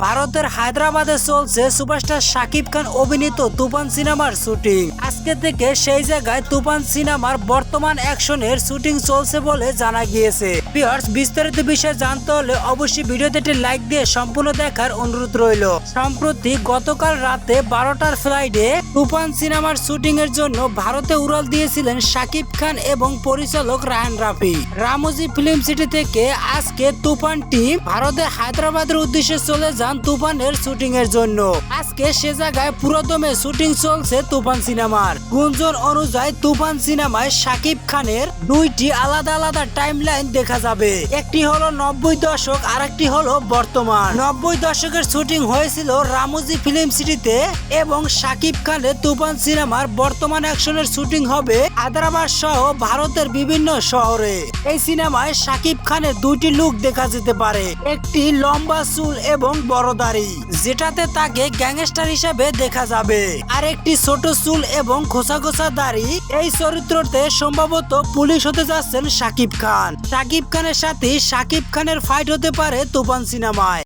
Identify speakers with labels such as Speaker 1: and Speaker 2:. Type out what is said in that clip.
Speaker 1: ভারতের হায়দ্রাবাদে চলছে সুপারস্টার শাকিব খান অভিনীত তুফান সিনেমার শুটিং। আজকে থেকে সেই জায়গায় তুফান সিনেমার বর্তমান অ্যাকশনের শুটিং চলছে বলে জানা গিয়েছে। ভিউয়ার্স, বিস্তারিত বিষয় জানতে হলে অবশ্যই ভিডিওতে একটি লাইক দিয়ে সম্পূর্ণ দেখার অনুরোধ রইল। সম্প্রতি গতকাল রাতে 12টার ফ্লাইটে তুফান সিনেমার শুটিং এর জন্য ভারতে উড়াল দিয়েছিলেন শাকিব খান এবং পরিচালক রায়হান রাফি। রামোজি ফিল্ম সিটি থেকে আজকে তুফান টিম ভারতের হায়দ্রাবাদের উদ্দেশ্যে চলে যান তুফানের শুটিং এর জন্য। আজকে সে জায়গায় পুরোদমে শুটিং চলছে তুফান সিনেমার। গুঞ্জন অনুযায়ী তুফান সিনেমায় শাকিব খানের দুইটি আলাদা আলাদা টাইমলাইন দেখা যাবে। একটি হলো 90 দশক আর একটি হলো বর্তমান। 90 দশকের শুটিং হয়েছিল রামোজি ফিল্ম সিটিতে এবং শাকিব খানের তুফান সিনেমার বর্তমান অ্যাকশনের শুটিং হবে হায়দ্রাবাদ সহ ভারতের বিভিন্ন শহরে। এই সিনেমায় শাকিব খানের দুইটি লুক দেখা যেতে পারে, একটি লম্বা চুল এবং বড় দাড়ি যেটাতে তাকে গ্যাংস্টার হিসেবে দেখা যাবে, আর একটি ছোট চুল এবং খোসা খোসা দাড়ি। এই চরিত্রতে সম্ভবত পুলিশ হতে যাচ্ছেন শাকিব খান। শাকিব খানের সাথে শাকিব খানের ফাইট হতে পারে তুফান সিনেমায়।